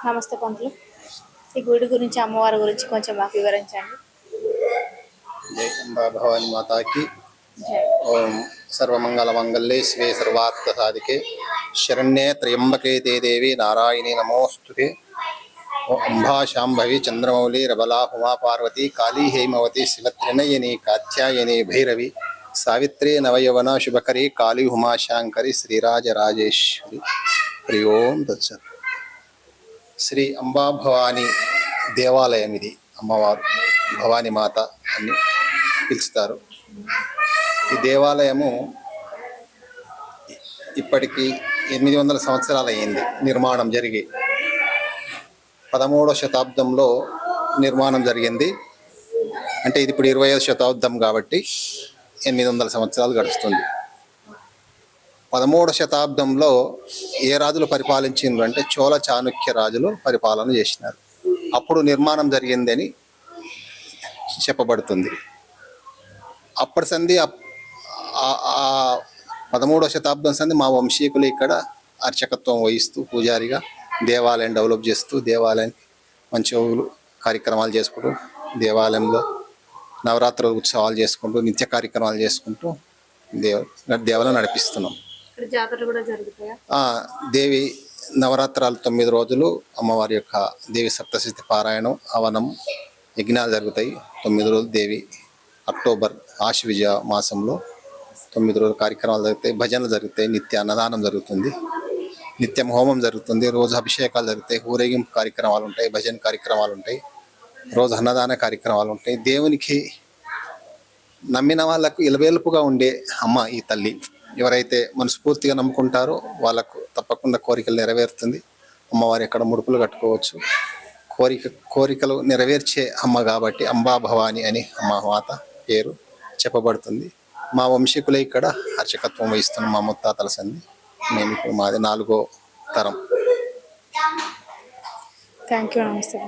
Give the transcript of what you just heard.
నమస్తే పంతులు. ఈ గుడి గురించి, అమ్మవారి గురించి కొంచెం మాకు వివరించండి. జై అంబా భవాని మాతాకి. ఓం సర్వమంగళ మంగళ్యే శివే సర్వార్థ సాధికే శరణ్యే త్రయంబకే తే దేవి నారాయణి నమోస్తుతే. ఓం అంబా శాంభవి చంద్రమౌళి రబలా ఉమా పార్వతి కాళీ హేమవతి శివత్రినయని కాత్యాయని భైరవి సావిత్రి నవయవన శుభకరి కాళీ ఉమాశాంకరి శ్రీరాజరాజేశ్వరి. హరి ఓం దత్సత్. శ్రీ అంబా భవాని దేవాలయం ఇది. అమ్మవారు భవానీ మాత అని పిలుస్తారు. ఈ దేవాలయము ఇప్పటికి 800 సంవత్సరాలు అయ్యింది నిర్మాణం జరిగి. 13వ శతాబ్దంలో నిర్మాణం జరిగింది. అంటే ఇది ఇప్పుడు 20వ శతాబ్దం కాబట్టి 800 సంవత్సరాలు గడుస్తుంది. 13వ శతాబ్దంలో ఏ రాజులు పరిపాలించిండ్రు అంటే చోళ చాణుక్య రాజులు పరిపాలన చేసినారు. అప్పుడు నిర్మాణం జరిగిందని చెప్పబడుతుంది. అప్పటి సంధి 13వ శతాబ్దం సంధి మా వంశీకులు ఇక్కడ అర్చకత్వం వహిస్తూ పూజారిగా దేవాలయం డెవలప్ చేస్తూ దేవాలయానికి మంచి కార్యక్రమాలు చేసుకుంటూ దేవాలయంలో నవరాత్రి ఉత్సవాలు చేసుకుంటూ నిత్య కార్యక్రమాలు చేసుకుంటూ దేవాలయం నడిపిస్తున్నాం. దేవి నవరాత్రాలు 9 రోజులు అమ్మవారి యొక్క దేవి సప్తశతి పారాయణం, హవనం, యజ్ఞాలు జరుగుతాయి. 9 రోజులు దేవి అక్టోబర్ ఆశ్వయుజ మాసంలో 9 రోజులు కార్యక్రమాలు జరుగుతాయి. భజనలు జరుగుతాయి, నిత్య అన్నదానం జరుగుతుంది, నిత్యం హోమం జరుగుతుంది, రోజు అభిషేకాలు జరుగుతాయి, ఊరేగింపు కార్యక్రమాలు ఉంటాయి, భజన కార్యక్రమాలు ఉంటాయి, రోజు అన్నదాన కార్యక్రమాలు ఉంటాయి. దేవునికి నమ్మిన వాళ్ళకు ఇలవేల్పుగా ఉండే అమ్మ ఈ తల్లి. ఎవరైతే మనస్ఫూర్తిగా నమ్ముకుంటారో వాళ్ళకు తప్పకుండా కోరికలు నెరవేరుతుంది. అమ్మవారి ఎక్కడ ముడుపులు కట్టుకోవచ్చు. కోరికలు నెరవేర్చే అమ్మ కాబట్టి అంబా భవాని అని అమ్మ మాత పేరు చెప్పబడుతుంది. మా వంశీకులే ఇక్కడ అర్చకత్వం వహిస్తున్నాం. మా ముత్తాతల సంధి. మేము ఇప్పుడు మాది 4వ తరం. Thank you. నమస్తే.